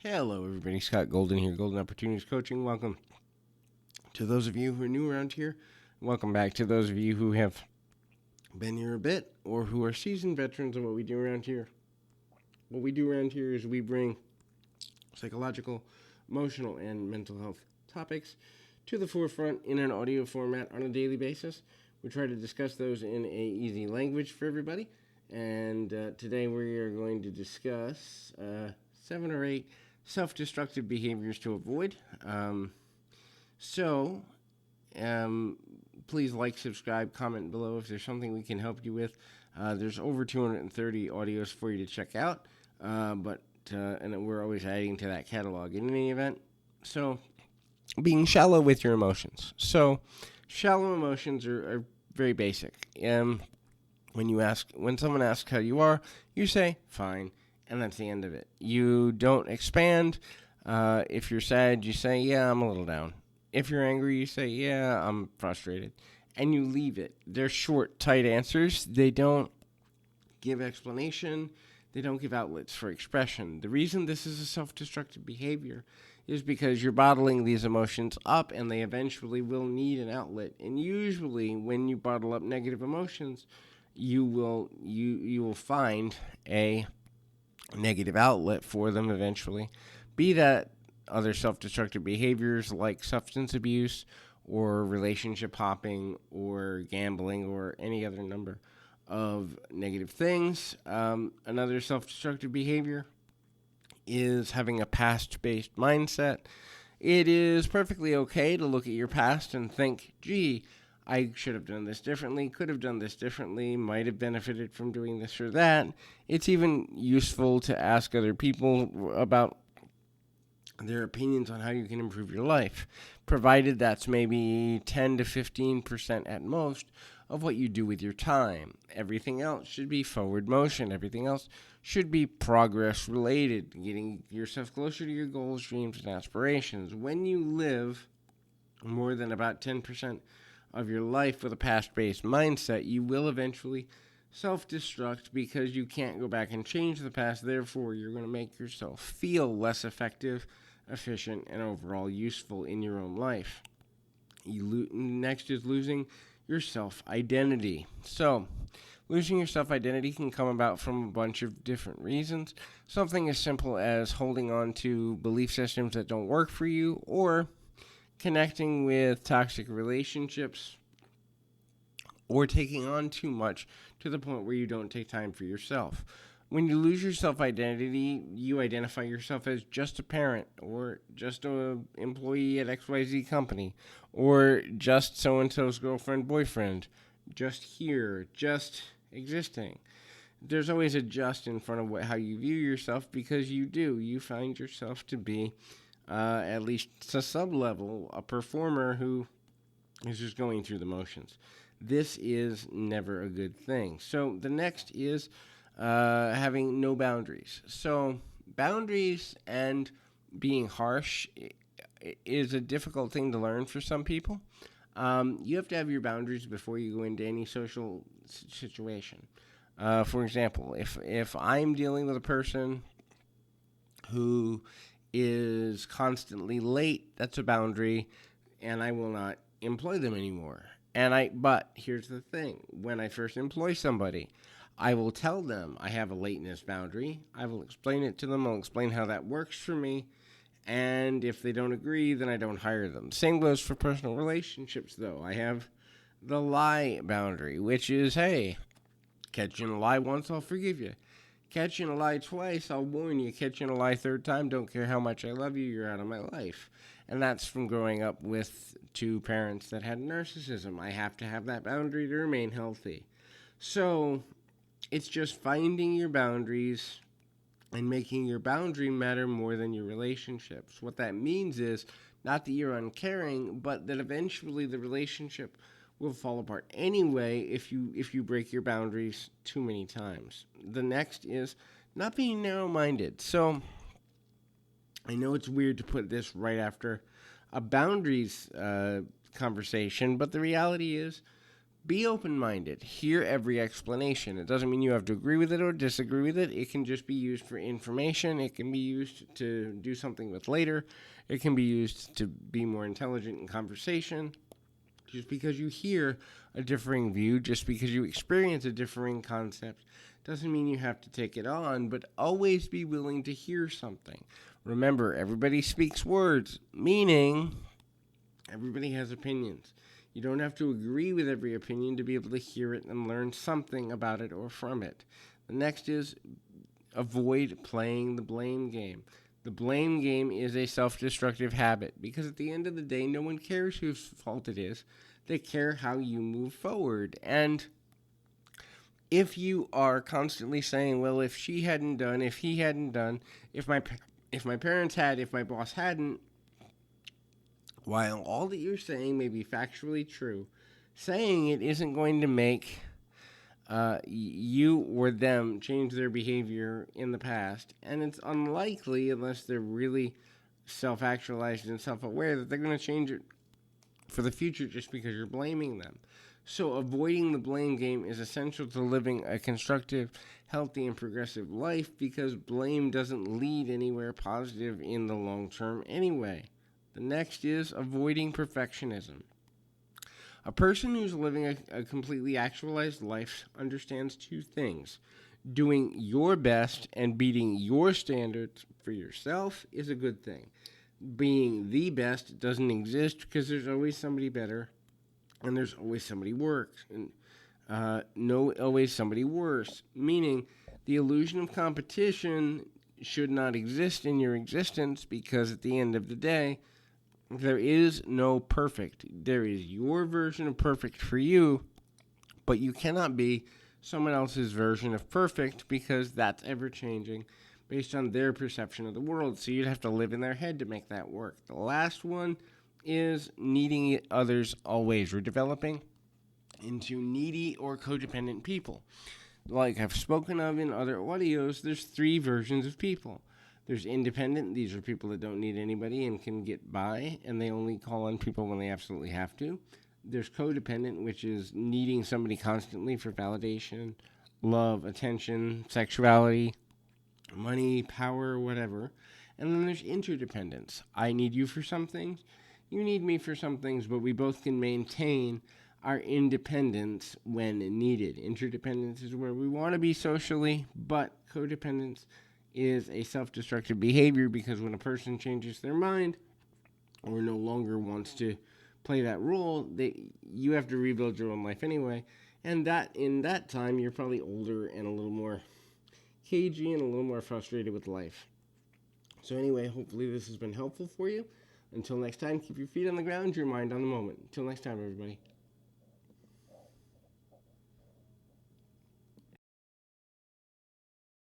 Hello, everybody. Scott Golden here, Golden Opportunities Coaching. Welcome to those of you who are new around here. Welcome back to those of you who have been here a bit or who are seasoned veterans of what we do around here. What we do around here is we bring psychological, emotional, and mental health topics to the forefront in an audio format on a daily basis. We try to discuss those in a easy language for everybody. And today we are going to discuss 7 or 8 self-destructive behaviors to avoid. Please like, subscribe, comment below if there's something we can help you with. There's over 230 audios for you to check out, and we're always adding to that catalog in any event. So, being shallow with your emotions. So, shallow emotions are very basic. When someone asks how you are, you say, fine. And that's the end of it. You don't expand. If you're sad, you say, yeah, I'm a little down. If you're angry, you say, yeah, I'm frustrated. And you leave it. They're short, tight answers. They don't give explanation. They don't give outlets for expression. The reason this is a self-destructive behavior is because you're bottling these emotions up, and they eventually will need an outlet. And usually, when you bottle up negative emotions, you will find a negative outlet for them eventually, be that other self-destructive behaviors like substance abuse or relationship hopping or gambling or any other number of negative things. Another self-destructive behavior is having a past-based mindset. It is perfectly okay to look at your past and think, gee, I should have done this differently, could have done this differently, might have benefited from doing this or that. It's even useful to ask other people about their opinions on how you can improve your life, provided that's maybe 10 to 15% at most of what you do with your time. Everything else should be forward motion. Everything else should be progress related, getting yourself closer to your goals, dreams, and aspirations. When you live more than about 10% of your life with a past-based mindset, you will eventually self-destruct because you can't go back and change the past. Therefore, you're going to make yourself feel less effective, efficient, and overall useful in your own life. Next is losing your self-identity. So, losing your self-identity can come about from a bunch of different reasons. Something as simple as holding on to belief systems that don't work for you, or connecting with toxic relationships, or taking on too much to the point where you don't take time for yourself. When you lose your self-identity, you identify yourself as just a parent, or just an employee at XYZ company, or just so-and-so's girlfriend, boyfriend, just here, just existing. There's always a just in front of how you view yourself, because you find yourself to be at least a sub-level, a performer who is just going through the motions. This is never a good thing. So the next is having no boundaries. So boundaries and being harsh is a difficult thing to learn for some people. You have to have your boundaries before you go into any social situation. For example, if I'm dealing with a person who is constantly late, that's a boundary, and I will not employ them anymore. But here's the thing: when I first employ somebody, I will tell them I have a lateness boundary. I will explain it to them. I'll explain how that works for me. And if they don't agree, then I don't hire them. Same goes for personal relationships, though. I have the lie boundary, which is, hey, catch you in a lie once, I'll forgive you. Catch you in a lie twice, I'll warn you. Catch you in a lie third time, don't care how much I love you, you're out of my life. And that's from growing up with 2 parents that had narcissism. I have to have that boundary to remain healthy. So it's just finding your boundaries and making your boundary matter more than your relationships. What that means is not that you're uncaring, but that eventually the relationship will fall apart anyway if you break your boundaries too many times. The next is not being narrow-minded. So I know it's weird to put this right after a boundaries conversation, but the reality is Be open-minded. Hear every explanation. It doesn't mean you have to agree with it or disagree with it. It can just be used for information. It can be used to do something with later. It can be used to be more intelligent in conversation. Just because you hear a differing view, just because you experience a differing concept, doesn't mean you have to take it on, but always be willing to hear something. Remember, everybody speaks words, meaning everybody has opinions. You don't have to agree with every opinion to be able to hear it and learn something about it or from it. The next is avoid playing the blame game. The blame game is a self-destructive habit because at the end of the day, no one cares whose fault it is. They care how you move forward. And if you are constantly saying, well, if she hadn't done, if he hadn't done, if my parents had, if my boss hadn't, while all that you're saying may be factually true, saying it isn't going to make you or them change their behavior in the past. And it's unlikely, unless they're really self-actualized and self-aware, that they're going to change it for the future just because you're blaming them. So avoiding the blame game is essential to living a constructive, healthy, and progressive life because blame doesn't lead anywhere positive in the long term anyway. The next is avoiding perfectionism. A person who's living a completely actualized life understands two things. Doing your best and beating your standards for yourself is a good thing. Being the best doesn't exist because there's always somebody better and there's always somebody worse. And always somebody worse. Meaning the illusion of competition should not exist in your existence because at the end of the day, there is no perfect. There is your version of perfect for you, but you cannot be someone else's version of perfect because that's ever-changing based on their perception of the world. So you'd have to live in their head to make that work. The last one is needing others always. We're developing into needy or codependent people. Like I've spoken of in other audios, there's 3 versions of people. There's independent. These are people that don't need anybody and can get by, and they only call on people when they absolutely have to. There's codependent, which is needing somebody constantly for validation, love, attention, sexuality, money, power, whatever. And then there's interdependence. I need you for some things. You need me for some things, but we both can maintain our independence when needed. Interdependence is where we want to be socially, but codependence is a self-destructive behavior because when a person changes their mind or no longer wants to play that role, you have to rebuild your own life anyway. And that in that time, you're probably older and a little more cagey and a little more frustrated with life. So anyway, hopefully this has been helpful for you. Until next time, keep your feet on the ground, your mind on the moment. Until next time, everybody.